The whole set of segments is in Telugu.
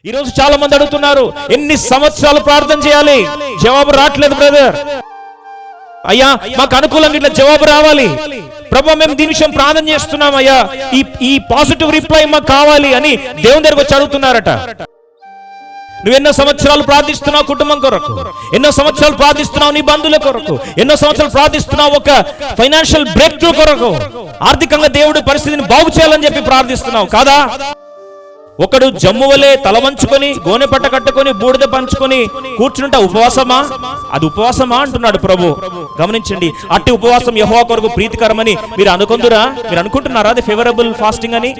ఈరోజు చాలా మంది అడుగుతున్నారు, ఎన్ని సంవత్సరాలు ప్రార్థన చేయాలి, జవాబు రావట్లేదు బ్రదర్. అయ్యా మాకు అనుకూలంగా ఇట్లా జవాబు రావాలి ప్రభా, మేము దీని విషయం ప్రార్థన చేస్తున్నాం అయ్యా, ఈ పాజిటివ్ రిప్లై మాకు కావాలి అని దేవుని దగ్గరకు వచ్చి అడుగుతున్నారట. నువ్వు ఎన్నో సంవత్సరాలు ప్రార్థిస్తున్నావు కుటుంబం కొరకు, ఎన్నో సంవత్సరాలు ప్రార్థిస్తున్నావు నీ బంధువుల కొరకు, ఎన్నో సంవత్సరాలు ప్రార్థిస్తున్నావు ఒక ఫైనాన్షియల్ బ్రేక్ త్రూ కొరకు, ఆర్థికంగా దేవుడి పరిస్థితిని బాగు చేయాలని చెప్పి ప్రార్థిస్తున్నావు కాదా? ఒకడు జమ్మువలే తల వంచుకొని గోనె పట్ట కట్టుకొని బూడిద పంచుకొని కూర్చుంటే ఉపవాసమా? అది ఉపవాసమా అంటున్నాడు ప్రభు. గమనించండి, అట్టి ఉపవాసం యెహోవా కొరకు ప్రీతికరమని మీరు అనుకుంటున్నారా అది ఫేవరబుల్ ఫాస్టింగ్ అని?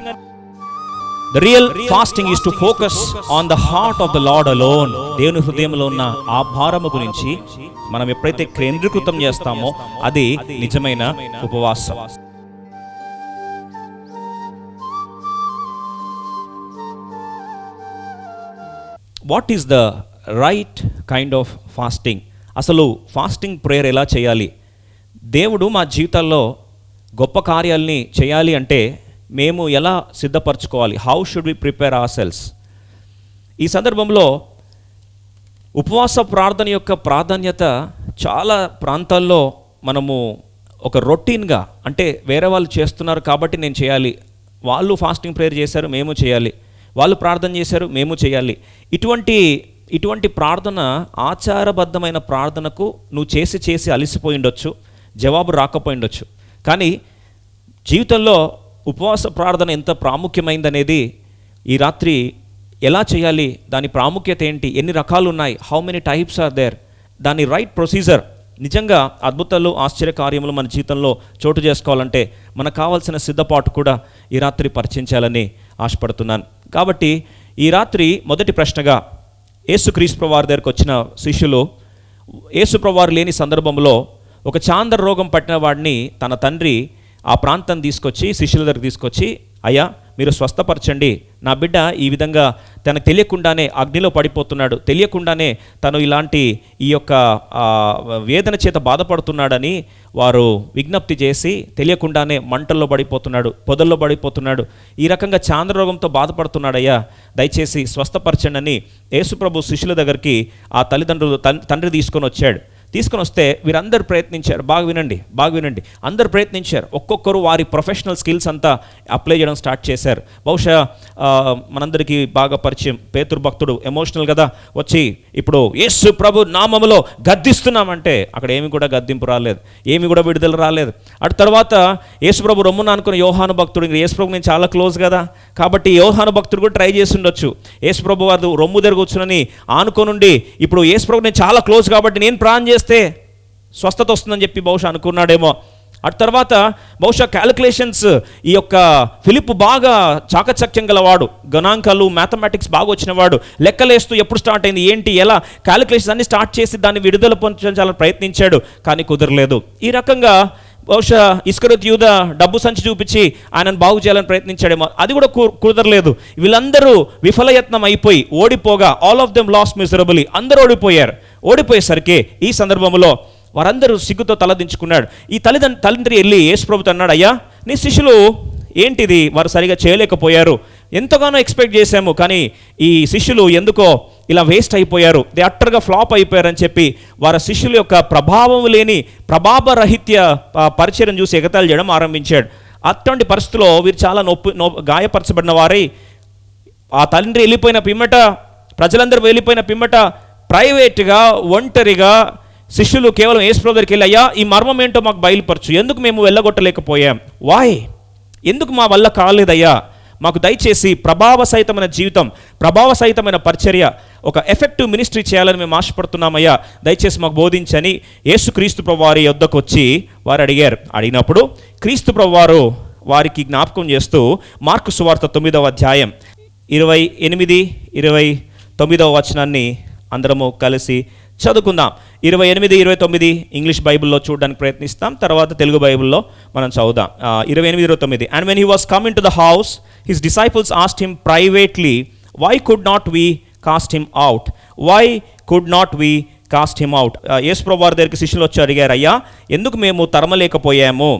The real fasting is to focus on the heart of the Lord alone. దేవుని హృదయంలో ఉన్న ఆ భారము గురించి మనం ఎప్పుడైతే కేంద్రీకృతం చేస్తామో అది నిజమైన ఉపవాసం. What is the right kind of fasting? అసలు ఫాస్టింగ్ ప్రేయర్ ఎలా చేయాలి? దేవుడు మా జీవితాల్లో గొప్ప కార్యాలని చేయాలి అంటే మేము ఎలా సిద్ధపరచుకోవాలి? How should we prepare ourselves? ఈ సందర్భంలో ఉపవాస ప్రార్థన యొక్క ప్రాధాన్యత చాలా ప్రాంతాల్లో మనము ఒక రొటీన్గా, అంటే వేరే వాళ్ళు చేస్తున్నారు కాబట్టి నేను చేయాలి, వాళ్ళు ఫాస్టింగ్ ప్రేయర్ చేశారు మేము చేయాలి, వాళ్ళు ప్రార్థన చేశారు మేము చేయాలి, ఇటువంటి ప్రార్థన ఆచారబద్ధమైన ప్రార్థనకు నువ్వు చేసి అలసిపోయి ఉండొచ్చు, జవాబు రాకపోయిండొచ్చు. కానీ జీవితంలో ఉపవాస ప్రార్థన ఎంత ప్రాముఖ్యమైందనేది ఈ రాత్రి ఎలా చేయాలి, దాని ప్రాముఖ్యత ఏంటి, ఎన్ని రకాలు ఉన్నాయి, how many types are there, దాని రైట్ ప్రొసీజర్, నిజంగా అద్భుతాలు ఆశ్చర్యకార్యములు మన జీవితంలో చోటు చేసుకోవాలంటే మనకు కావాల్సిన సిద్ధపాటు కూడా ఈ రాత్రి పరిచయించాలని ఆశపడుతున్నాను. కాబట్టి ఈ రాత్రి మొదటి ప్రశ్నగా యేసుక్రీస్తు ప్రభువారి దగ్గరికి వచ్చిన శిష్యులు, యేసు ప్రభువారు లేని సందర్భంలో ఒక చాందర రోగం పట్టిన వాడిని తన తండ్రి ఆ ప్రాంతం తీసుకొచ్చి శిష్యుల దగ్గరికి తీసుకొచ్చి, అయ్యా మీరు స్వస్థపరచండి, నా బిడ్డ ఈ విధంగా తనకు తెలియకుండానే అగ్నిలో పడిపోతున్నాడు, తెలియకుండానే తను ఈ యొక్క వేదన చేత బాధపడుతున్నాడని వారు విజ్ఞప్తి చేసి, తెలియకుండానే మంటల్లో పడిపోతున్నాడు, పొదల్లో పడిపోతున్నాడు, ఈ రకంగా చాంద్రరోగంతో బాధపడుతున్నాడయ్యా, దయచేసి స్వస్థపరచండి అని యేసుప్రభు శిష్యుల దగ్గరికి ఆ తండ్రి తీసుకొని వస్తే వీరందరూ ప్రయత్నించారు. బాగా వినండి, అందరూ ప్రయత్నించారు. ఒక్కొక్కరు వారి ప్రొఫెషనల్ స్కిల్స్ అంతా అప్లై చేయడం స్టార్ట్ చేశారు. బహుశా మనందరికీ బాగా పరిచయం పేతురు భక్తుడు, ఎమోషనల్ కదా, వచ్చి ఇప్పుడు యేసు ప్రభు నామములో గద్దిస్తున్నామంటే అక్కడ ఏమి కూడా గద్దింపు రాలేదు, ఏమి కూడా విడుదల రాలేదు. అటు తర్వాత యేసు ప్రభు రొమ్మున అనుకున్న యోహాను భక్తుడు, యేసు ప్రభు నేను చాలా క్లోజ్ కదా కాబట్టి యోహాను భక్తుడు కూడా ట్రై చేసి ఉండొచ్చు, యేసు ప్రభు వారు రొమ్ము దగ్గర కూర్చుని ఆనుకోనుండి ఇప్పుడు యేసు ప్రభు నేను చాలా క్లోజ్ కాబట్టి నేను ప్రార్థన చేస్తే స్వస్థత వస్తుందని చెప్పి బహుశా అనుకున్నాడేమో. అటు తర్వాత బహుశా క్యాలిక్యులేషన్స్, ఈ యొక్క ఫిలిప్ బాగా చాకచక్యం గలవాడు, గణాంకాలు మ్యాథమెటిక్స్ బాగా వచ్చినవాడు, లెక్కలేస్తూ ఎప్పుడు స్టార్ట్ అయింది ఏంటి ఎలా క్యాలిక్యులేషన్స్ అన్ని స్టార్ట్ చేసి దాన్ని విడుదల పొందాలని ప్రయత్నించాడు, కానీ కుదరలేదు. ఈ రకంగా బహుశా ఇస్కరియోతు యూదా డబ్బు సంచి చూపించి ఆయనను బాగు చేయాలని ప్రయత్నించాడేమో, అది కూడా కుదరలేదు. వీళ్ళందరూ విఫలయత్నం అయిపోయి ఓడిపోగా all of them lost miserably, అందరూ ఓడిపోయేసరికి ఈ సందర్భంలో వారందరూ సిగ్గుతో తలదించుకున్నాడు. ఈ తల్లిదండ్రి వెళ్ళి యేసుప్రభుతో అన్నాడు, అయ్యా నీ శిష్యులు ఏంటిది, వారు సరిగా చేయలేకపోయారు, ఎంతగానో ఎక్స్పెక్ట్ చేశాము కానీ ఈ శిష్యులు ఎందుకో ఇలా వేస్ట్ అయిపోయారు, దే అట్టర్గా ఫ్లాప్ అయిపోయారని చెప్పి వారి శిష్యుల యొక్క ప్రభావం లేని ప్రభావరహిత్య పరిచయం చూసి ఎగతాళి చేయడం ఆరంభించాడు. అటువంటి పరిస్థితుల్లో వీరు చాలా గాయపరచబడిన వారై ఆ తండ్రి వెళ్ళిపోయిన పిమ్మట, ప్రజలందరూ వెళ్ళిపోయిన పిమ్మట ప్రైవేట్గా ఒంటరిగా శిష్యులు కేవలం యేసుప్రభు దగ్గరికి వెళ్ళి, అయ్యా ఈ మర్మం ఏంటో మాకు బయలుపరచు, ఎందుకు మేము వెళ్ళగొట్టలేకపోయాం, ఎందుకు మా వల్ల కాలేదయ్యా, మాకు దయచేసి ప్రభావసహితమైన జీవితం, ప్రభావసహితమైన పరిచర్య, ఒక ఎఫెక్టివ్ మినిస్ట్రీ చేయాలని మేము ఆశపడుతున్నామయ్యా, దయచేసి మాకు బోధించని యేసుక్రీస్తు ప్రభు వారి యొద్దకు వచ్చి వారు అడిగినప్పుడు క్రీస్తు ప్రభు వారు వారికి జ్ఞాపకం చేస్తూ మార్కు సువార్త 9వ అధ్యాయం 28-29 వచనాన్ని అందరము కలిసి చదువుకుందాం. 28-29 ఇంగ్లీష్ బైబిల్లో చూడడానికి ప్రయత్నిస్తాం, తర్వాత తెలుగు బైబిల్లో మనం చదువుదాం. 28-29. And when he was come into the house, his disciples asked him privately, why could not we cast him out? యేసు ప్రభువు వారి దగ్గరికి శిష్యులు వచ్చి అడిగారు, అయ్యా ఎందుకు మేము తరమలేకపోయాము,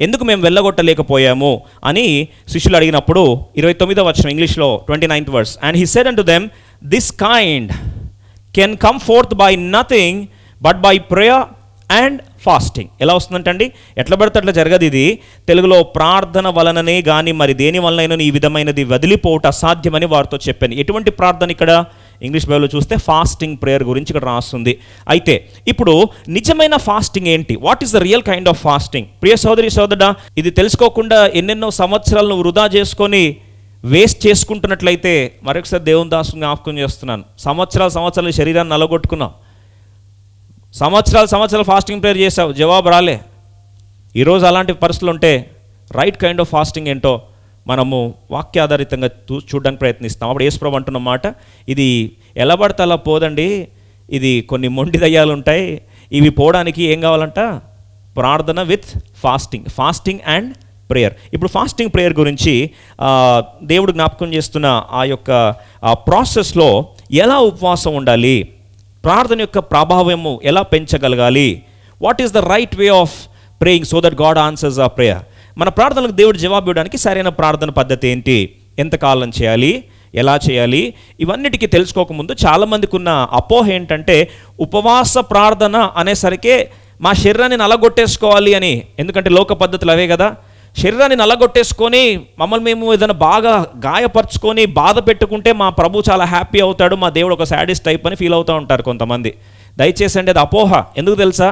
ఎందుకు మేము వెళ్ళగొట్టలేకపోయాము అని శిష్యులు అడిగినప్పుడు 29వ వచనం ఇంగ్లీష్లో 29th verse. And he said unto them, this kind can come fourth by nothing but by prayer and fasting. ఎలా వస్తుందంటండి? ఎట్లా పడితే అట్లా జరగదు ఇది. తెలుగులో ప్రార్థన వలననే కానీ మరి దేని వలనైనా ఈ విధమైనది వదిలిపోవట అసాధ్యమని వారితో చెప్పాను. ఎటువంటి ప్రార్థన? ఇక్కడ ఇంగ్లీష్ బైబిల్లో చూస్తే ఫాస్టింగ్ ప్రేయర్ గురించి ఇక్కడ రాస్తుంది. అయితే ఇప్పుడు నిజమైన ఫాస్టింగ్ ఏంటి? What is the real kind of fasting? ప్రియ సోదరి సోదరుడా, ఇది తెలుసుకోకుండా ఎన్నెన్నో సంవత్సరాలను వృధా చేసుకొని వేస్ట్ చేసుకుంటున్నట్లయితే మరొకసారి దేవుని దాసుని జ్ఞాపకం చేస్తున్నాను. సంవత్సరాలు శరీరాన్ని నలగొట్టుకున్నాం, సంవత్సరాలు ఫాస్టింగ్ ప్రేయర్ చేసావు, జవాబు రాలే. ఈరోజు అలాంటి పరిస్థితులు ఉంటే రైట్ కైండ్ ఆఫ్ ఫాస్టింగ్ ఏంటో మనము వాక్యాధారితంగా చూడడానికి ప్రయత్నిస్తాం. అప్పుడు యేసుప్రభు అంటున్న మాట, ఇది ఎలా పడితే అలా పోదండి, ఇది కొన్ని మొండి దయ్యాలు ఉంటాయి, ఇవి పోవడానికి ఏం కావాలంట? ప్రార్థన విత్ ఫాస్టింగ్ అండ్ ప్రేయర్. ఇప్పుడు ఫాస్టింగ్ ప్రేయర్ గురించి దేవుడు జ్ఞాపకం చేస్తున్న ఆ యొక్క ప్రాసెస్లో ఎలా ఉపవాసం ఉండాలి, ప్రార్థన యొక్క ప్రభావము ఎలా పెంచగలగాలి, what is the right way of praying so that God answers ఆ ప్రేయర్, మన ప్రార్థనలకు దేవుడు జవాబు ఇవ్వడానికి సరైన ప్రార్థన పద్ధతి ఏంటి, ఎంతకాలం చేయాలి, ఎలా చేయాలి, ఇవన్నిటికీ తెలుసుకోకముందు చాలామందికి ఉన్న అపోహ ఏంటంటే ఉపవాస ప్రార్థన అనేసరికి మా శరీరాన్ని నలగొట్టేసుకోవాలి అని. ఎందుకంటే లోక పద్ధతులు అవే కదా. శరీరాన్ని నలగొట్టేసుకొని మమ్మల్ని మేము ఏదైనా బాగా గాయపరుచుకొని బాధ పెట్టుకుంటే మా ప్రభు చాలా హ్యాపీ అవుతాడు, మా దేవుడు ఒక సాడిస్ట్ టైప్ అని ఫీల్ అవుతూ ఉంటారు కొంతమంది. దయచేసి అండి, అది అపోహ. ఎందుకు తెలుసా?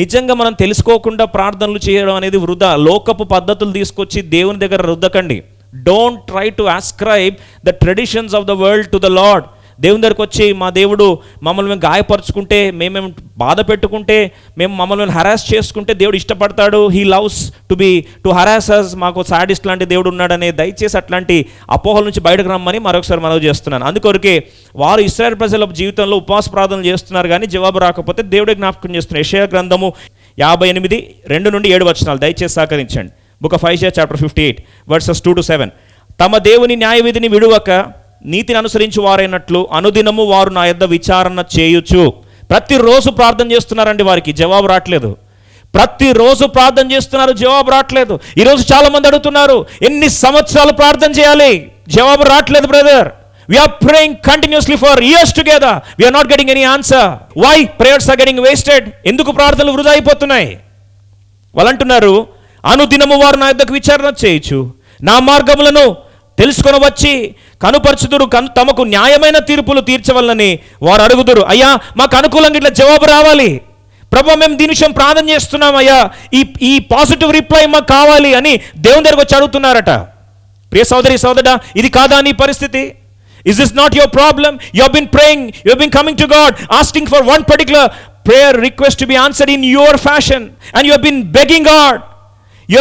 నిజంగా మనం తెలుసుకోకుండా ప్రార్థనలు చేయడం అనేది వృధా. లోకపు పద్ధతులు తీసుకొచ్చి దేవుని దగ్గర రుద్దకండి. Don't try to ascribe the traditions of the world to the Lord. దేవుని దగ్గరకు వచ్చి మా దేవుడు మమ్మల్ని మేము గాయపరుచుకుంటే, మేమేం బాధ పెట్టుకుంటే, మేము మమ్మల్ని హరాస్ చేసుకుంటే దేవుడు ఇష్టపడతాడు, హీ లవ్స్ టు హరాస్ అస్, మాకు సాడిస్ట్ లాంటి దేవుడు ఉన్నాడనే దయచేసి అట్లాంటి అపోహల నుంచి బయటకు రమ్మని మరొకసారి మనవి చేస్తున్నాను. అందుకొరకే వారు ఇశ్రాయేలు ప్రజల జీవితంలో ఉపవాస ప్రార్థనలు చేస్తున్నారు కానీ జవాబు రాకపోతే దేవుడే జ్ఞాపకం చేస్తున్నారు. యెషయా గ్రంథము 58:2-7 దయచేసి సహకరించండి. Book of Eicher chapter 58 verses 2-7. తమ దేవుని న్యాయవిధిని విడువక నీతిని అనుసరించి వారైనట్లు అనుదినము వారు నా యొద్ద విచారణ చేయుచు. ప్రతిరోజు ప్రార్థన చేస్తున్నారండి, వారికి జవాబు రావట్లేదు. ప్రతిరోజు ప్రార్థన చేస్తున్నారు, జవాబు రావట్లేదు. ఈరోజు చాలామంది అడుగుతున్నారు, ఎన్ని సంవత్సరాలు ప్రార్థన చేయాలి, జవాబు రావట్లేదు brother. We are praying continuously for years together. We are not getting any answer. Why prayers are getting wasted? ఎందుకు ప్రార్థనలు వృధా అయిపోతున్నాయి? వాళ్ళు అంటున్నారు, అనుదినము వారు నా యొద్దకు విచారణ చేయొచ్చు, నా మార్గములను తెలుసుకొని వచ్చి కనుపరచుదురు, తమకు న్యాయమైన తీర్పులు తీర్చవలనని వారు అడుగుదురు. అయ్యా మాకు అనుకూలంగా ఇట్లా జవాబు రావాలి ప్రభు, మేము దీని విషయం ప్రార్థన చేస్తున్నాం అయ్యా, ఈ పాజిటివ్ రిప్లై మాకు కావాలి అని దేవుని దగ్గరకు వచ్చి అడుగుతున్నారట. ప్రియ సోదరి సోదరుడా, ఇది కాదా నీ పరిస్థితి? Is this not your problem? You have been praying, you have been coming to God, asking for one particular prayer request to be answered in your fashion, and you have been begging God. You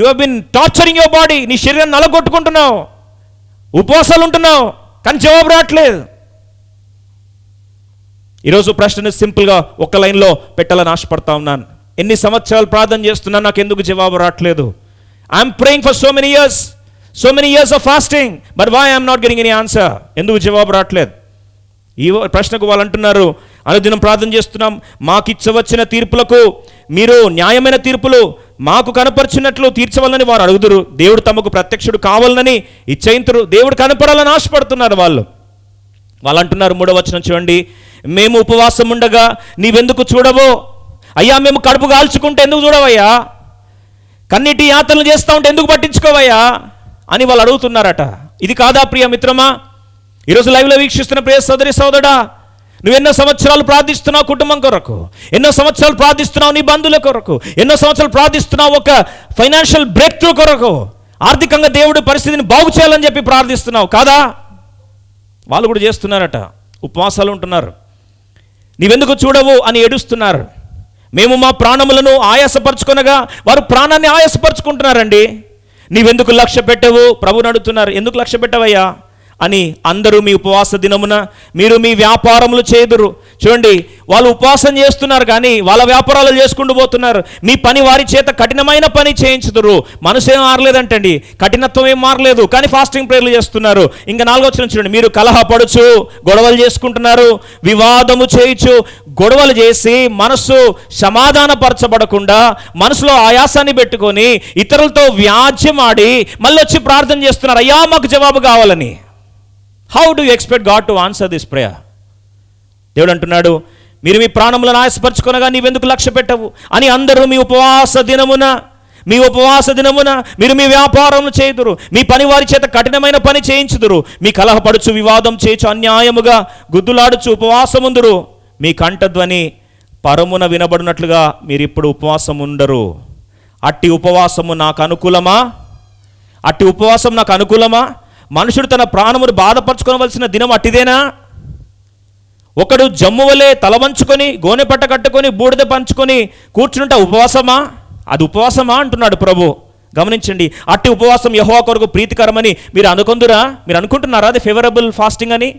have been torturing your body. నీ శరీరాన్ని నలగొట్టుకుంటున్నావు, ఉపవాసాలు ఉంటున్నావు, కానీ జవాబు రావట్లేదు. ఈరోజు ప్రశ్నను సింపుల్గా ఒక్క లైన్లో పెట్టాలని ఆశపడతా ఉన్నాను. ఎన్ని సంవత్సరాలు ప్రార్థన చేస్తున్నా నాకు ఎందుకు జవాబు రావట్లేదు? I'm praying for so many years of fasting, but why I'm not getting any answer? ఎందుకు జవాబు రావట్లేదు? ఈ ప్రశ్నకు వాళ్ళు అంటున్నారు, అనుదినం ప్రార్థన చేస్తున్నాం, మాకు ఇచ్చవచ్చిన తీర్పులకు మీరు న్యాయమైన తీర్పులు మాకు కనపరిచినట్లు తీర్చవాలని వారు అడుగుదురు. దేవుడు తమకు ప్రత్యక్షుడు కావాలని ఇచ్చయింతురు. దేవుడు కనపడాలని ఆశపడుతున్నారు వాళ్ళు అంటున్నారు. 3వ వచనం చూడండి, మేము ఉపవాసం ఉండగా నీవెందుకు చూడవో? అయ్యా మేము కడుపు కాల్చుకుంటే ఎందుకు చూడవయ్యా? కన్నీటి యాత్రలు చేస్తూ ఉంటే ఎందుకు పట్టించుకోవయ్యా అని వాళ్ళు అడుగుతున్నారట. ఇది కాదా ప్రియ మిత్రమా? ఈరోజు లైవ్లో వీక్షిస్తున్న ప్రియ సోదరి సోదరుడా, నువ్వెన్నో సంవత్సరాలు ప్రార్థిస్తున్నావు కుటుంబం కొరకు, ఎన్నో సంవత్సరాలు ప్రార్థిస్తున్నావు నీ బంధువుల కొరకు, ఎన్నో సంవత్సరాలు ప్రార్థిస్తున్నావు ఒక ఫైనాన్షియల్ బ్రేక్ త్రూ కొరకు, ఆర్థికంగా దేవుడు పరిస్థితిని బాగు చేయాలని చెప్పి ప్రార్థిస్తున్నావు కాదా? వాళ్ళు కూడా చేస్తున్నారట, ఉపవాసాలు ఉంటున్నారు. నీవెందుకు చూడవు అని ఏడుస్తున్నారు. మేము మా ప్రాణములను ఆయాసపరుచుకొనగా వారు ప్రాణాన్ని ఆయాసపరుచుకుంటున్నారండి. నీవెందుకు లక్ష్య పెట్టవు? ప్రభుని అడుగుతున్నారు, ఎందుకు లక్ష్య పెట్టవయ్యా అని. అందరూ మీ ఉపవాస దినమున మీరు మీ వ్యాపారములు చేదురు. చూడండి, వాళ్ళు ఉపవాసం చేస్తున్నారు కానీ వాళ్ళ వ్యాపారాలు చేసుకుంటూ పోతున్నారు. మీ పని వారి చేత కఠినమైన పని చేయించుదురు. మనసు ఏం మారలేదంటండి, కఠినత్వం ఏం మారలేదు, కానీ ఫాస్టింగ్ ప్రేయర్లు చేస్తున్నారు. ఇంకా 4వ వచనం చూడండి, మీరు కలహపడుచు గొడవలు చేసుకుంటున్నారు, వివాదము చేయించు. గొడవలు చేసి మనస్సు సమాధానపరచబడకుండా మనసులో ఆయాసాన్ని పెట్టుకొని ఇతరులతో వ్యాజ్యం ఆడి మళ్ళీ వచ్చి ప్రార్థన చేస్తున్నారు, అయ్యా మాకు జవాబు కావాలని. How do you expect God to answer this prayer? దేవుడు అంటున్నాడు, మీరు మీ ప్రాణములను ఆయాసపరచుకొనగా నీవెందుకు లక్ష్య పెట్టవు అని అందరూ మీ ఉపవాస దినమున మీరు మీ వ్యాపారములు చేయుదురు, మీ పని వారి చేత కఠినమైన పని చేయించుదురు, మీ కలహపడుచు వివాదం చేయించు అన్యాయముగా గుద్దులాడుచు ఉపవాసముందురు, మీ కంఠధ్వని పరమున వినబడినట్లుగా మీరు ఇప్పుడు ఉపవాసం ఉండరు. అట్టి ఉపవాసం నాకు అనుకూలమా? మనుషుడు తన ప్రాణమును బాధపరచుకోవలసిన దినం అట్టిదేనా? ఒకడు జమ్ము వలె తల వంచుకొని గోనె పట్ట కట్టుకొని బూడిద పంచుకొని కూర్చుంట ఉపవాసమా? అది ఉపవాసమా అంటున్నాడు ప్రభు. గమనించండి, అట్టి ఉపవాసం యెహోవా కొరకు ప్రీతికరమని మీరు అనుకుంటున్నారా? అది ఫేవరబుల్ ఫాస్టింగ్ అని.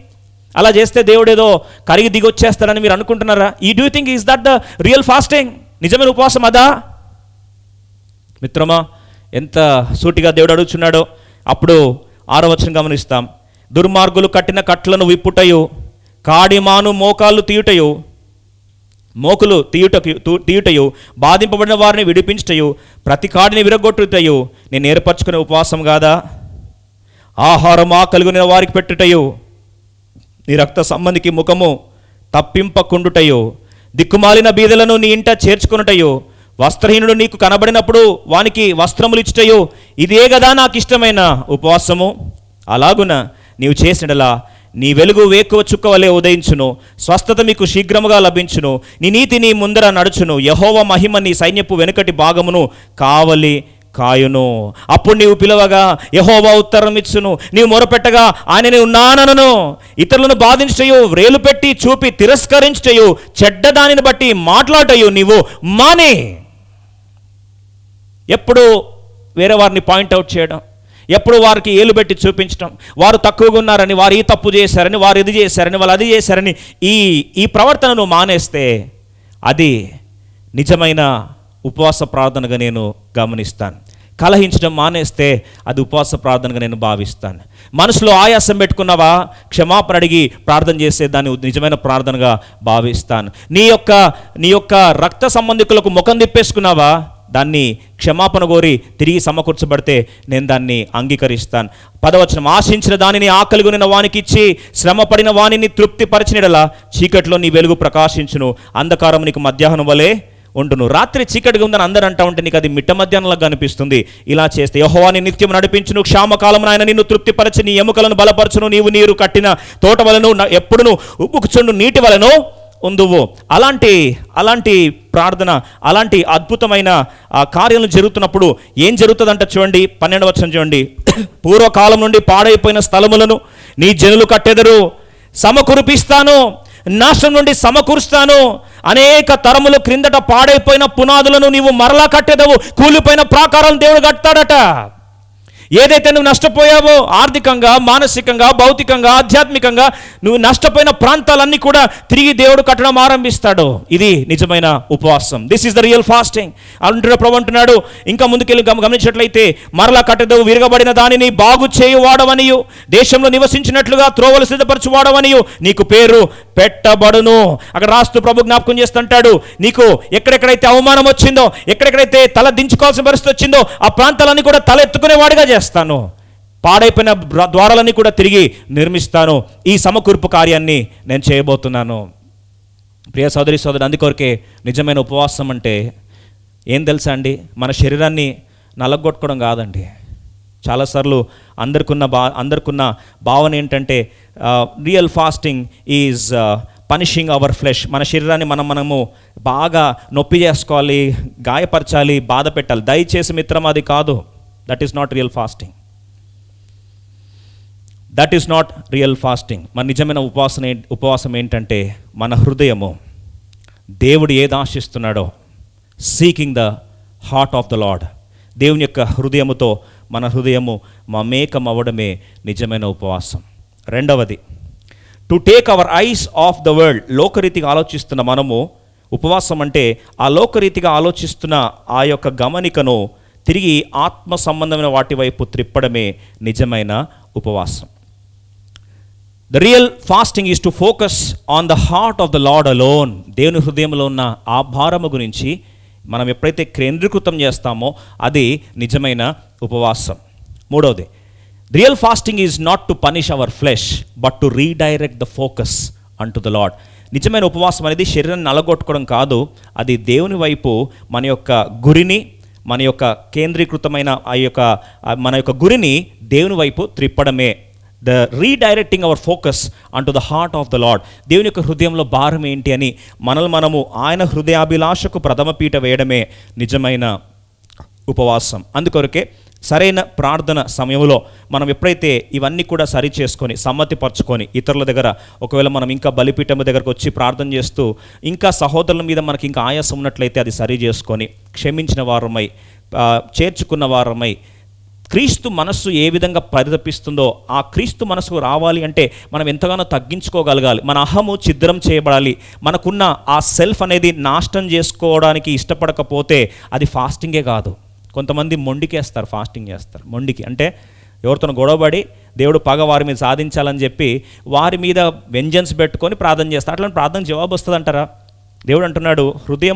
అలా చేస్తే దేవుడు ఏదో కరిగి దిగొచ్చేస్తాడని మీరు అనుకుంటున్నారా? ఈ do think is that the real fasting? నిజమైన ఉపవాసం అదా? మిత్రమా, ఎంత సూటిగా దేవుడు అడుగుచున్నాడో. అప్పుడు 6వ వచనం గమనిస్తాం. దుర్మార్గులు కట్టిన కట్లను విప్పుటయు, కాడిమాను మోకులు తీయుటయు, బాధింపబడిన వారిని విడిపించుటయు, ప్రతి కాడిని విరగొట్టుటయు నేను ఏర్పరచుకునే ఉపవాసం కాదా? ఆహారం ఆకలిగొనిన వారికి పెట్టుటయు, నీ రక్త సంబంధికి ముఖము తప్పింపకుండుటయు, దిక్కుమాలిన బీదలను నీ ఇంట చేర్చుకునుటయు, వస్త్రహీనుడు నీకు కనబడినప్పుడు వానికి వస్త్రములు ఇచ్చుటయు, ఇదే కదా నాకు ఇష్టమైన ఉపవాసము. అలాగున నీవు చేసినలా నీ వెలుగు వేకువ చుక్క వలె ఉదయించును, స్వస్థత మీకు శీఘ్రముగా లభించును, నీ నీతి నీ ముందర నడుచును, యెహోవా మహిమ నీ సైన్యపు వెనుకటి భాగమును కావలి కాయును. అప్పుడు నీవు పిలవగా యెహోవా ఉత్తరం ఇచ్చును, నీవు మొరపెట్టగా ఆయననే ఉన్నానను. ఇతరులను బాధించుటయు, వ్రేలు పెట్టి చూపి తిరస్కరించుటయు, చెడ్డ దానిని బట్టి మాట్లాడటయు నీవు మానే. ఎప్పుడు వేరే వారిని పాయింట్అవుట్ చేయడం, ఎప్పుడు వారికి ఏలు పెట్టి చూపించడం, వారు తక్కువగా ఉన్నారని, వారు ఈ తప్పు చేశారని, వారు ఇది చేశారని, వాళ్ళు అది చేశారని ఈ ప్రవర్తనను మానేస్తే అది నిజమైన ఉపవాస ప్రార్థనగా నేను గమనిస్తాను. కలహించడం మానేస్తే అది ఉపవాస ప్రార్థనగా నేను భావిస్తాను. మనసులో ఆయాసం పెట్టుకున్నావా, క్షమాపణ అడిగి ప్రార్థన చేసే దాన్ని నిజమైన ప్రార్థనగా భావిస్తాను. నీ యొక్క రక్త సంబంధికులకు ముఖం తిప్పేసుకున్నావా, దాన్ని క్షమాపణ కోరి తిరిగి సమకూర్చబడితే నేను దాన్ని అంగీకరిస్తాను. 10వ వచనం, ఆశించిన దానిని ఆకలిగొనిన వానికి ఇచ్చి శ్రమపడిన వానిని తృప్తిపరచినడలా చీకట్లో నీ వెలుగు ప్రకాశించును, అంధకారం నీకు మధ్యాహ్నం వలె ఉండును. రాత్రి చీకటిగా ఉందని అందరూ అంటా ఉంటే నీకు అది మిట్ట మధ్యాహ్నంలా కనిపిస్తుంది. ఇలా చేస్తే యెహోవా నీ నిత్యం నడిపించును, క్షామకాలం ఆయన నిన్ను తృప్తిపరచి నీ ఎముకలను బలపరచును, నీవు నీరు కట్టిన తోట వలను ఎప్పుడును ఉబ్బుకుచుండు నీటి వలను ఉందువు. అలాంటి ప్రార్థన, అలాంటి అద్భుతమైన కార్యాలు జరుగుతున్నప్పుడు ఏం జరుగుతుందంట చూడండి. 12వ వచనం చూడండి. పూర్వకాలం నుండి పాడైపోయిన స్థలములను నీ జనులు కట్టెదరు, సమకూర్పిస్తాను, నాశనం నుండి సమకూరుస్తాను. అనేక తరముల క్రిందట పాడైపోయిన పునాదులను నీవు మరలా కట్టెదవు. కూలిపోయిన ప్రాకారాలను దేవుడు కడతాడట. ఏదైతే నువ్వు నష్టపోయావో ఆర్థికంగా, మానసికంగా, భౌతికంగా, ఆధ్యాత్మికంగా నువ్వు నష్టపోయిన ప్రాంతాలన్నీ కూడా తిరిగి దేవుడు కట్టడం ఆరంభిస్తాడు. ఇది నిజమైన ఉపవాసం. This is the real fasting అంటున్న ప్రభు అంటున్నాడు. ఇంకా ముందుకెళ్ళి గమనించినట్లయితే, మరలా కట్టెదవు, విరగబడిన దానిని బాగు చేయువాడవనియు, దేశంలో నివసించినట్లుగా త్రోవలు సిద్ధపరచువాడవనియు నీకు పేరు పెట్టబడును. అక్కడ రాస్తూ ప్రభు జ్ఞాపకం చేస్తుంటాడు, నీకు ఎక్కడెక్కడైతే అవమానం వచ్చిందో, ఎక్కడెక్కడైతే తల దించుకోవాల్సిన పరిస్థితి వచ్చిందో ఆ ప్రాంతాలన్నీ కూడా తల ఎత్తుకునేవాడిగా చేస్తాను. పాడైపోయిన ద్వారాలన్నీ కూడా తిరిగి నిర్మిస్తాను. ఈ సమకూర్పు కార్యాన్ని నేను చేయబోతున్నాను. ప్రియ సోదరి సోదరుడు, అందుకొరకే నిజమైన ఉపవాసం అంటే ఏం తెలుసా అండి? మన శరీరాన్ని నలగొట్టుకోవడం కాదండి. చాలాసార్లు అందరికున్న భావన ఏంటంటే real fasting is punishing hour flesh. మన శరీరాన్ని మనము బాగా నొప్పి చేసుకోవాలి, గాయపరచాలి, బాధ పెట్టాలి. దయచేసి మిత్రం, అది కాదు. That is not real fasting. That is not real fasting. మన నిజమైన ఉపవాసం ఏంటంటే మన హృదయము దేవుడు ఏది ఆశిస్తున్నాడో, seeking the heart of the Lord, దేవుని యొక్క హృదయముతో మన హృదయము మమేకం అవ్వడమే నిజమైన ఉపవాసం. రెండవది, to take our eyes of the world. లోకరీతిగా ఆలోచిస్తున్న మనము ఉపవాసం అంటే ఆ లోకరీతిగా ఆలోచిస్తున్న ఆ యొక్క గమనికను తిరిగి ఆత్మ సంబంధమైన వాటి వైపు త్రిప్పడమే నిజమైన ఉపవాసం. The real fasting is to focus on the heart of the lord alone. దేవుని హృదయంలో ఉన్న ఆ భారము గురించి మనం ఎప్పుడైతే కేంద్రీకృతం చేస్తామో అది నిజమైన ఉపవాసం. మూడవది, real fasting is not to punish hour flesh but to redirect the focus unto the lord. నిజమైన ఉపవాసం అనేది శరీరాన్ని నలగొట్టుకోవడం కాదు, అది దేవుని వైపు మన యొక్క గురిని, మన యొక్క కేంద్రీకృతమైన మన యొక్క గురిని దేవుని వైపు త్రిప్పడమే. The redirecting our focus unto the heart of the Lord. దేవుని యొక్క హృదయంలో భారం ఏంటి అని మనము ఆయన హృదయాభిలాషకు ప్రథమ పీట వేయడమే నిజమైన ఉపవాసం. అందుకొరకే సరైన ప్రార్థన సమయంలో మనం ఎప్పుడైతే ఇవన్నీ కూడా సరి చేసుకొని సమ్మతిపరచుకొని ఇతరుల దగ్గర ఒకవేళ మనం ఇంకా బలిపీఠం దగ్గరకు వచ్చి ప్రార్థన చేస్తూ ఇంకా సహోదరుల మీద మనకి ఇంకా ఆయాసం ఉన్నట్లయితే అది సరి చేసుకొని క్షమించిన వారమై చేర్చుకున్న వారమై క్రీస్తు మనస్సు ఏ విధంగా పరితపిస్తుందో ఆ క్రీస్తు మనసుకు రావాలి అంటే మనం ఎంతగానో తగ్గించుకోగలగాలి. మన అహము ఛిద్రం చేయబడాలి. మనకున్న ఆ సెల్ఫ్ అనేది నాశనం చేసుకోవడానికి ఇష్టపడకపోతే అది ఫాస్టింగే కాదు. కొంతమంది మొండికేస్తారు, ఫాస్టింగ్ చేస్తారు. మొండికి అంటే ఎవరితో గొడవపడి దేవుడు పగ వారి మీద సాధించాలని చెప్పి వారి మీద వెంజన్స్ పెట్టుకొని ప్రార్థన చేస్తారు. అట్లాంటి ప్రార్థన జవాబు వస్తుంది అంటారా? దేవుడు అంటున్నాడు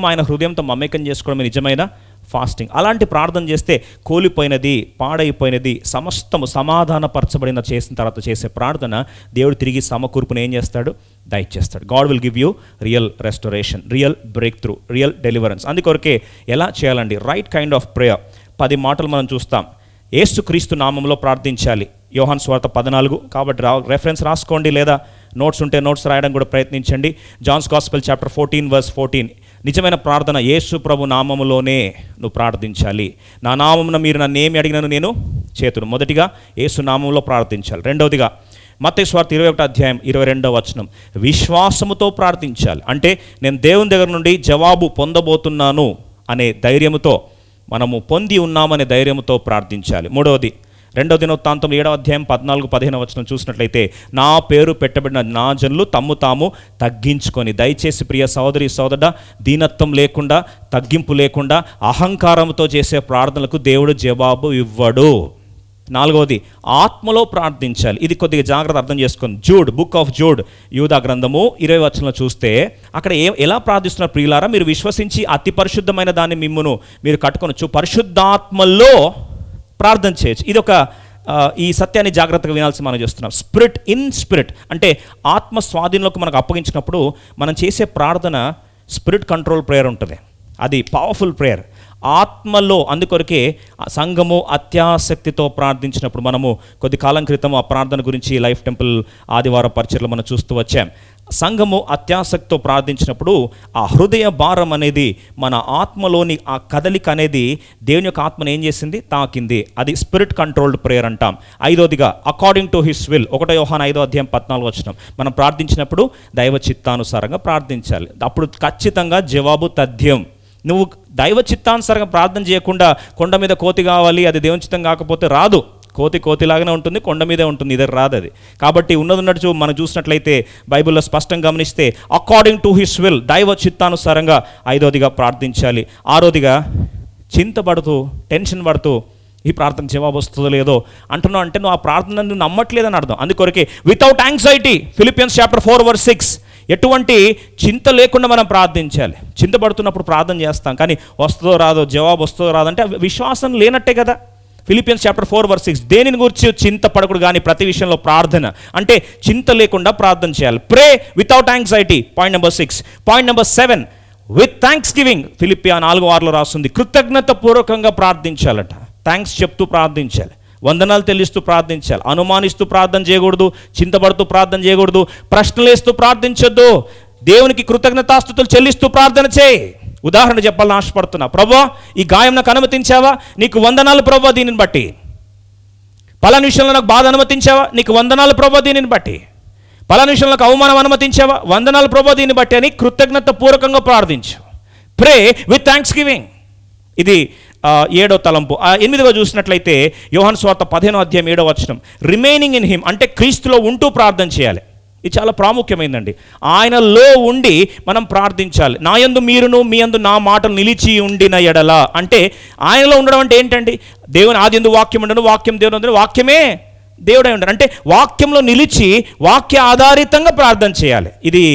ఆయన హృదయంతో మమేకం చేసుకోవడమే నిజమైన ఫాస్టింగ్. అలాంటి ప్రార్థన చేస్తే కూలిపోయినది, పాడైపోయినది సమస్తము సమాధానపరచబడిన చేసిన తర్వాత చేసే ప్రార్థన దేవుడు తిరిగి సమకూర్పుని ఏం చేస్తాడు? దయచేస్తాడు. God will give you real restoration, real breakthrough, real deliverance. అందుకొరకే ఎలా చేయాలండి? Right kind of prayer. 10 మాటలు మనం చూస్తాం. యేసుక్రీస్తు నామంలో ప్రార్థించాలి. యోహాను సువార్త 14. కాబట్టి రెఫరెన్స్ రాసుకోండి, లేదా నోట్స్ ఉంటే నోట్స్ రాయడం కూడా ప్రయత్నించండి. Johne's gospel chapter 14:14. నిజమైన ప్రార్థన యేసు ప్రభు నామములోనే నువ్వు ప్రార్థించాలి. నా నామమున మీరు నన్ను ఏమి అడిగినను నేను చేతును. మొదటిగా యేసు నామంలో ప్రార్థించాలి. రెండవదిగా మత్తయి సువార్త 21:22 విశ్వాసముతో ప్రార్థించాలి. అంటే నేను దేవుని దగ్గర నుండి జవాబు పొందబోతున్నాను అనే ధైర్యముతో, మనము పొంది ఉన్నామనే ధైర్యంతో ప్రార్థించాలి. మూడవది 2 దినవృత్తాంతం 7:14-15 చూసినట్లయితే నా పేరు పెట్టబడిన నా జనులు తమ్ము తాము తగ్గించుకొని, దయచేసి ప్రియ సహోదరి సోదరుడా, దీనత్వం లేకుండా, తగ్గింపు లేకుండా, అహంకారంతో చేసే ప్రార్థనలకు దేవుడు జవాబు ఇవ్వడు. 4వది ఆత్మలో ప్రార్థించాలి. ఇది కొద్దిగా జాగ్రత్త అర్థం చేసుకొని జూడ్, బుక్ ఆఫ్ జూడ్ యూదా గ్రంథము 20 చూస్తే అక్కడ ఎలా ప్రార్థిస్తున్నారు ప్రియులారా? మీరు విశ్వసించి అతి పరిశుద్ధమైన దాన్ని మిమ్మును మీరు కట్టుకొనొచ్చు, పరిశుద్ధాత్మలో ప్రార్థన చేయొచ్చు. ఇది ఈ సత్యాన్ని జాగ్రత్తగా వినాల్సి మనం చేస్తున్నాం. స్పిరిట్ ఇన్ స్పిరిట్ అంటే ఆత్మ స్వాధీనంలోకి మనకు అప్పగించినప్పుడు మనం చేసే ప్రార్థన స్పిరిట్ కంట్రోల్ ప్రేయర్ ఉంటుంది. అది పవర్ఫుల్ ప్రేయర్ ఆత్మలో. అందుకొరకే సంఘము అత్యాసక్తితో ప్రార్థించినప్పుడు మనము కొద్ది కాలం క్రితం ఆ ప్రార్థన గురించి లైఫ్ టెంపుల్ ఆదివారం పరిచర్లు మనం చూస్తూ వచ్చాం. సంఘము అత్యాసక్తితో ప్రార్థించినప్పుడు ఆ హృదయ భారం అనేది మన ఆత్మలోని ఆ కదలిక అనేది దేవుని యొక్క ఆత్మను ఏం చేసింది? తాకింది. అది స్పిరిట్ కంట్రోల్డ్ ప్రేయర్ అంటాం. 5వదిగా అకార్డింగ్ టు హిస్ విల్, 1 యోహాను 5:14 మనం ప్రార్థించినప్పుడు దైవ చిత్తానుసారంగా ప్రార్థించాలి. అప్పుడు ఖచ్చితంగా జవాబు తథ్యం. నువ్వు దైవ చిత్తానుసారంగా ప్రార్థన చేయకుండా కొండ మీద కోతి కావాలి, అది దేవుని చిత్తం కాకపోతే రాదు. కోతిలాగానే ఉంటుంది, కొండ మీదే ఉంటుంది, ఇదే రాదు అది. కాబట్టి ఉన్నట్టు మనం చూసినట్లయితే బైబిల్లో స్పష్టంగా గమనిస్తే అకార్డింగ్ టు హిస్ విల్, దైవ చిత్తానుసారంగా 5వదిగా ప్రార్థించాలి. 6వదిగా చింతపడుతూ, టెన్షన్ పడుతూ ఈ ప్రార్థన జవాబు వస్తుందో లేదో అంటున్నావు అంటే నువ్వు ఆ ప్రార్థన నువ్వు నమ్మట్లేదని అర్థం. అందుకొరకే వితౌట్ యాంగ్జైటీ, ఫిలిపియన్స్ చాప్టర్ 4:6 ఎటువంటి చింత లేకుండా మనం ప్రార్థించాలి. చింతపడుతున్నప్పుడు ప్రార్థన చేస్తాం, కానీ వస్తుందో రాదో, జవాబు వస్తుందో రాదంటే విశ్వాసం లేనట్టే కదా. ఫిలిపియన్స్ చాప్టర్ 4:6 దేనిని గురించి చింత పడకూడదు కానీ ప్రతి విషయంలో ప్రార్థన, అంటే చింత లేకుండా ప్రార్థన చేయాలి. Pray without anxiety, point number 6. Point number 7 with thanksgiving, ఫిలిప్పియా 4:6 రాస్తుంది. కృతజ్ఞత పూర్వకంగా ప్రార్థించాలట. థ్యాంక్స్ చెప్తూ ప్రార్థించాలి, వందనాలు తెలుస్తూ ప్రార్థించాలి, అనుమానిస్తూ ప్రార్థన చేయకూడదు, చింతపడుతూ ప్రార్థన చేయకూడదు, ప్రశ్నలేస్తూ ప్రార్థించొద్దు, దేవునికి కృతజ్ఞతాస్తుతులు చెల్లిస్తూ ప్రార్థన చేయి. ఉదాహరణ చెప్పాలని ఆశపడుతున్నా. ప్రభువా ఈ గాయం నాకు అనుమతించావా? నీకు వందనాలు ప్రభువా దీనిని బట్టి. పలానా విషయంలో నాకు బాధ అనుమతించావా? నీకు వందనాలు ప్రభువా దీనిని బట్టి. పలానా విషయంలో నాకు అవమానం అనుమతించావా? వందనాలు ప్రభువా దీన్ని బట్టి అని కృతజ్ఞత పూర్వకంగా ప్రార్థించు. ప్రే విత్ థ్యాంక్స్ గివింగ్. ఇది 7వ తలంపు. 8వ చూసినట్లయితే యోహాను సువార్త 15:7 రిమైనింగ్ ఇన్ హిమ్, అంటే క్రీస్తులో ఉంటూ ప్రార్థన చేయాలి. ఇది చాలా ప్రాముఖ్యమైందండి. ఆయనలో ఉండి మనం ప్రార్థించాలి. నా యందు మీరును మీ యందు నా మాటలు నిలిచి ఉండిన ఎడల, అంటే ఆయనలో ఉండడం అంటే ఏంటండి? దేవుని ఆది యందు వాక్యం ఉండను, వాక్యం దేవుని యందు, వాక్యమే దేవుడై ఉండడు. అంటే వాక్యంలో నిలిచి వాక్య ఆధారితంగా ప్రార్థన చేయాలి. ఇది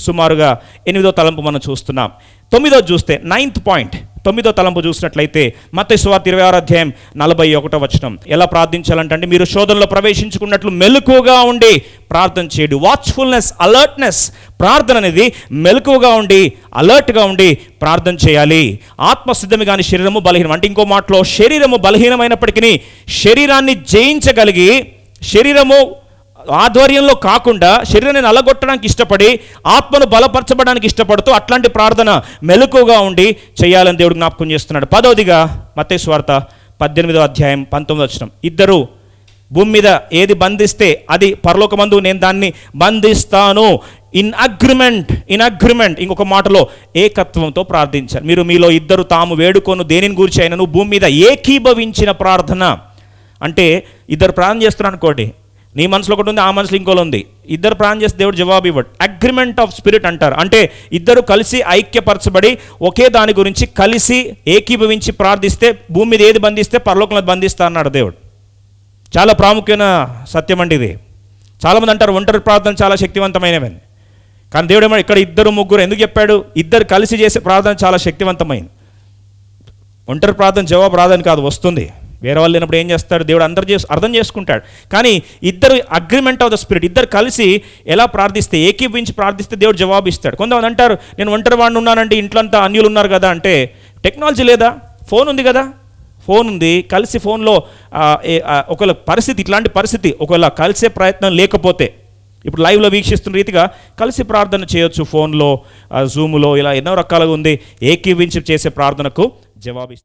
సుమారుగా 8వ తలంపు మనం చూస్తున్నాం. 9వ చూస్తే 9th పాయింట్, 9వ తలంపు చూసినట్లయితే మత్తయి సువార్త 26వ అధ్యాయం 41వ వచనం. ఎలా ప్రార్థించాలంటే, మీరు శోధనలో ప్రవేశించుకున్నట్లు మెలకువగా ఉండి ప్రార్థన చేయడు. Watchfulness, alertness. ప్రార్థన అనేది మెలకువగా ఉండి అలర్ట్గా ఉండి ప్రార్థన చేయాలి. ఆత్మసిద్ధమి కానీ శరీరము బలహీనం. అంటే ఇంకో మాటలో, శరీరము బలహీనమైనప్పటికీ శరీరాన్ని జయించగలిగి, శరీరము ఆధ్వర్యంలో కాకుండా శరీరాన్ని నలగొట్టడానికి ఇష్టపడి ఆత్మను బలపరచబడానికి ఇష్టపడుతూ అట్లాంటి ప్రార్థన మెలకువగా ఉండి చేయాలని దేవుడు జ్ఞాపకం చేస్తున్నాడు. 10వదిగా మత్తయి సువార్త 18వ అధ్యాయం 19వ వచనం. ఇద్దరు భూమి మీద ఏది బంధిస్తే అది పరలోకమందు నేను దాన్ని బంధిస్తాను. In agreement. ఇంకొక మాటలో ఏకత్వంతో ప్రార్థించారు. మీరు మీలో ఇద్దరు తాము వేడుకొను దేనిని గురించి అయినను భూమి మీద ఏకీభవించిన ప్రార్థన. అంటే ఇద్దరు ప్రార్థన చేస్తున్నారు అనుకోండి, నీ మనసులో ఒకటి ఉంది, ఆ మనసులో ఇంకోలో ఉంది. ఇద్దరు ప్రార్థన చేస్తే దేవుడు జవాబు ఇవ్వడు. అగ్రిమెంట్ ఆఫ్ స్పిరిట్ అంటారు. అంటే ఇద్దరు కలిసి ఐక్యపరచబడి ఒకే దాని గురించి కలిసి ఏకీభవించి ప్రార్థిస్తే భూమి మీద ఏది బంధిస్తే పరలోకంలో బంధిస్తా అన్నాడు దేవుడు. చాలా ప్రాముఖ్యమైన సత్యం అండి ఇది. చాలామంది అంటారు ఒంటరి ప్రార్థన చాలా శక్తివంతమైనవని. కానీ దేవుడు ఏమో ఇక్కడ ఇద్దరు ముగ్గురు ఎందుకు చెప్పాడు? ఇద్దరు కలిసి చేసే ప్రార్థన చాలా శక్తివంతమైంది. ఒంటరి ప్రార్థన జవాబు రాదని కాదు, వస్తుంది. వేరే వాళ్ళు లేనప్పుడు ఏం చేస్తాడు దేవుడు? అర్థం చేసుకుంటాడు. కానీ ఇద్దరు అగ్రిమెంట్ ఆఫ్ ద స్పిరిట్, ఇద్దరు కలిసి ఎలా ప్రార్థిస్తే, ఏకీభవించి ప్రార్థిస్తే దేవుడు జవాబు ఇస్తాడు. కొంతమంది అంటారు నేను ఒంటరి వాడిని ఉన్నానంటే ఇంట్లో అంతా అన్యులు ఉన్నారు కదా. అంటే టెక్నాలజీ లేదా? ఫోన్ ఉంది కదా. ఫోన్ ఉంది, కలిసి ఫోన్లో ఒకవేళ పరిస్థితి, ఇట్లాంటి పరిస్థితి ఒకవేళ కలిసే ప్రయత్నం లేకపోతే, ఇప్పుడు లైవ్లో వీక్షిస్తున్న రీతిగా కలిసి ప్రార్థన చేయొచ్చు. ఫోన్లో, జూమ్లో ఇలా ఎన్నో రకాలుగా ఉంది. ఏకీవించి చేసే ప్రార్థనకు జవాబు